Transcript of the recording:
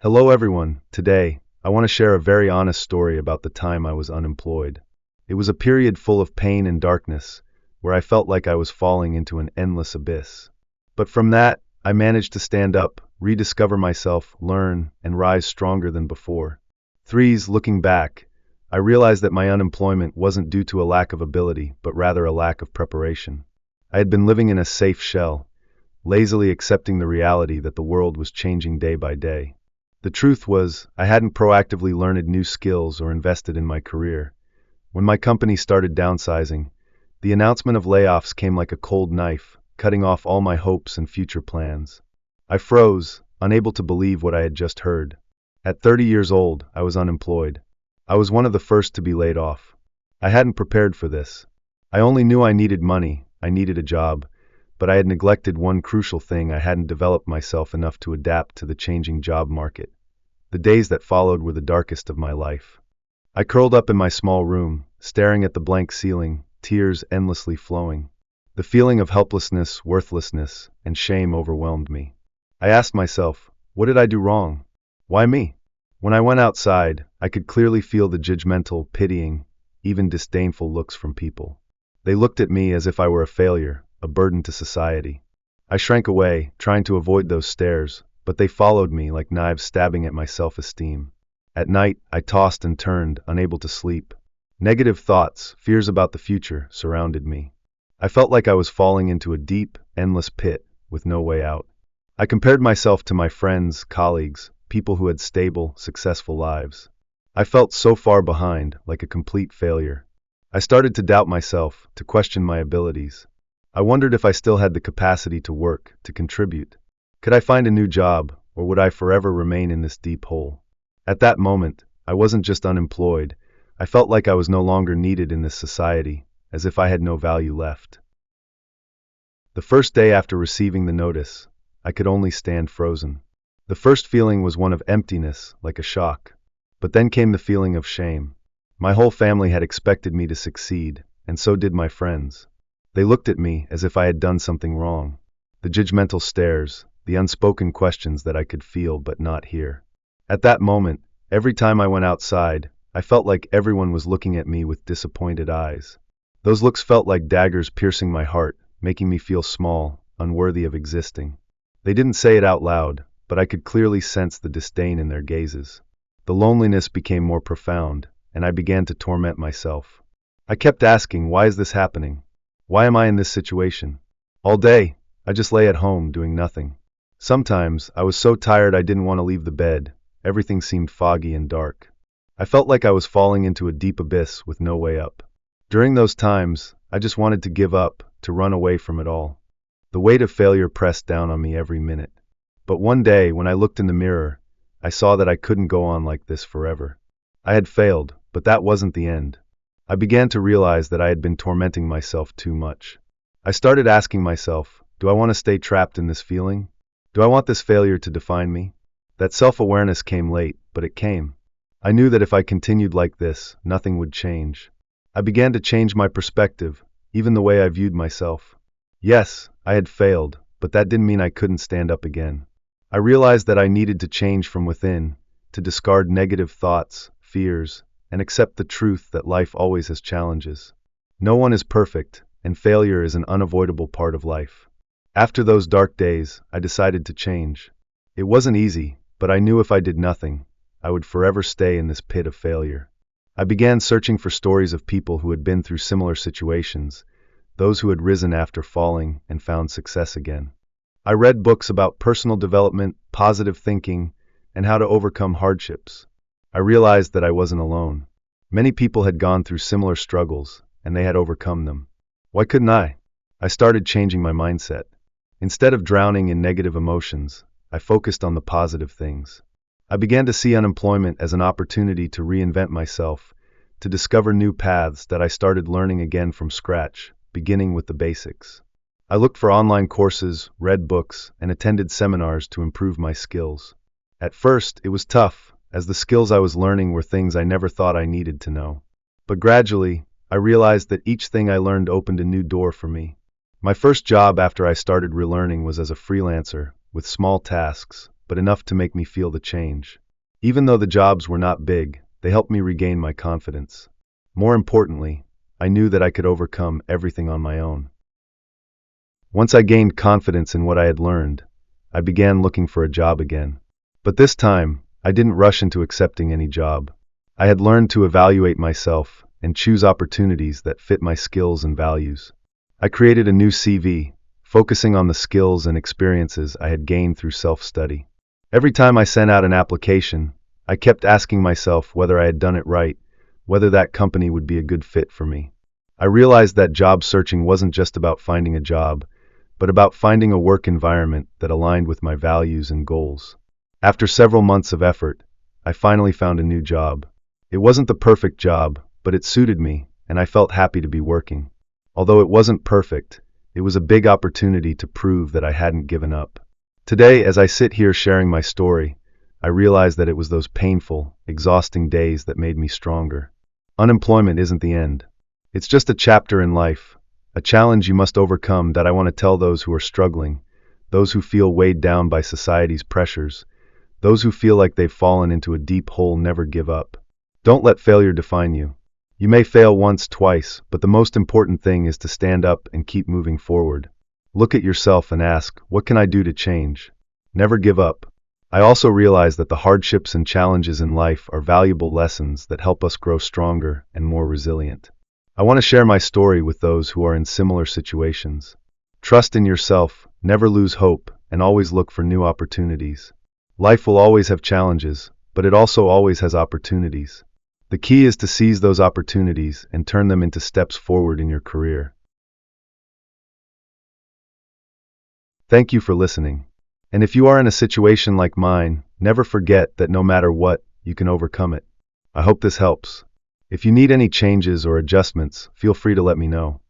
Hello everyone. Today, I want to share a very honest story about the time I was unemployed. It was a period full of pain and darkness, where I felt like I was falling into an endless abyss. But from that, I managed to stand up, rediscover myself, learn, and rise stronger than before. Looking back, I realized that my unemployment wasn't due to a lack of ability, but rather a lack of preparation. I had been living in a safe shell, lazily accepting the reality that the world was changing day by day. The truth was, I hadn't proactively learned new skills or invested in my career. When my company started downsizing, the announcement of layoffs came like a cold knife, cutting off all my hopes and future plans. I froze, unable to believe what I had just heard. At 30 years old, I was unemployed. I was one of the first to be laid off. I hadn't prepared for this. I only knew I needed money, I needed a job, but I had neglected one crucial thing. I hadn't developed myself enough to adapt to the changing job market. The days that followed were the darkest of my life. I curled up in my small room, staring at the blank ceiling, tears endlessly flowing. The feeling of helplessness, worthlessness, and shame overwhelmed me. I asked myself, what did I do wrong? Why me? When I went outside, I could clearly feel the judgmental, pitying, even disdainful looks from people. They looked at me as if I were a failure, a burden to society. I shrank away, trying to avoid those stares, but they followed me like knives stabbing at my self-esteem. At night, I tossed and turned, unable to sleep. Negative thoughts, fears about the future, surrounded me. I felt like I was falling into a deep, endless pit, with no way out. I compared myself to my friends, colleagues, people who had stable, successful lives. I felt so far behind, like a complete failure. I started to doubt myself, to question my abilities. I wondered if I still had the capacity to work, to contribute. Could I find a new job, or would I forever remain in this deep hole? At that moment, I wasn't just unemployed. I felt like I was no longer needed in this society, as if I had no value left. The first day after receiving the notice, I could only stand frozen. The first feeling was one of emptiness, like a shock. But then came the feeling of shame. My whole family had expected me to succeed, and so did my friends. They looked at me as if I had done something wrong. The judgmental stares, the unspoken questions that I could feel but not hear. At that moment, every time I went outside, I felt like everyone was looking at me with disappointed eyes. Those looks felt like daggers piercing my heart, making me feel small, unworthy of existing. They didn't say it out loud, but I could clearly sense the disdain in their gazes. The loneliness became more profound, and I began to torment myself. I kept asking, why is this happening? Why am I in this situation? All day, I just lay at home doing nothing. Sometimes, I was so tired I didn't want to leave the bed. Everything seemed foggy and dark. I felt like I was falling into a deep abyss with no way up. During those times, I just wanted to give up, to run away from it all. The weight of failure pressed down on me every minute. But one day, when I looked in the mirror, I saw that I couldn't go on like this forever. I had failed, but that wasn't the end. I began to realize that I had been tormenting myself too much. I started asking myself, do I want to stay trapped in this feeling? Do I want this failure to define me? That self-awareness came late, but it came. I knew that if I continued like this, nothing would change. I began to change my perspective, even the way I viewed myself. Yes, I had failed, but that didn't mean I couldn't stand up again. I realized that I needed to change from within, to discard negative thoughts, fears, and accept the truth that life always has challenges. No one is perfect, and failure is an unavoidable part of life. After those dark days, I decided to change. It wasn't easy, but I knew if I did nothing, I would forever stay in this pit of failure. I began searching for stories of people who had been through similar situations, those who had risen after falling and found success again. I read books about personal development, positive thinking, and how to overcome hardships. I realized that I wasn't alone. Many people had gone through similar struggles, and they had overcome them. Why couldn't I? I started changing my mindset. Instead of drowning in negative emotions, I focused on the positive things. I began to see unemployment as an opportunity to reinvent myself, to discover new paths that I started learning again from scratch, beginning with the basics. I looked for online courses, read books, and attended seminars to improve my skills. At first, it was tough, as the skills I was learning were things I never thought I needed to know. But gradually, I realized that each thing I learned opened a new door for me. My first job after I started relearning was as a freelancer, with small tasks, but enough to make me feel the change. Even though the jobs were not big, they helped me regain my confidence. More importantly, I knew that I could overcome everything on my own. Once I gained confidence in what I had learned, I began looking for a job again. But this time, I didn't rush into accepting any job. I had learned to evaluate myself and choose opportunities that fit my skills and values. I created a new CV, focusing on the skills and experiences I had gained through self-study. Every time I sent out an application, I kept asking myself whether I had done it right, whether that company would be a good fit for me. I realized that job searching wasn't just about finding a job, but about finding a work environment that aligned with my values and goals. After several months of effort, I finally found a new job. It wasn't the perfect job, but it suited me, and I felt happy to be working. Although it wasn't perfect, it was a big opportunity to prove that I hadn't given up. Today, as I sit here sharing my story, I realize that it was those painful, exhausting days that made me stronger. Unemployment isn't the end. It's just a chapter in life, a challenge you must overcome that I want to tell those who are struggling, those who feel weighed down by society's pressures, those who feel like they've fallen into a deep hole. Never give up. Don't let failure define you. You may fail once, twice, but the most important thing is to stand up and keep moving forward. Look at yourself and ask, what can I do to change? Never give up. I also realize that the hardships and challenges in life are valuable lessons that help us grow stronger and more resilient. I want to share my story with those who are in similar situations. Trust in yourself, never lose hope, and always look for new opportunities. Life will always have challenges, but it also always has opportunities. The key is to seize those opportunities and turn them into steps forward in your career. Thank you for listening. And if you are in a situation like mine, never forget that no matter what, you can overcome it. I hope this helps. If you need any changes or adjustments, feel free to let me know.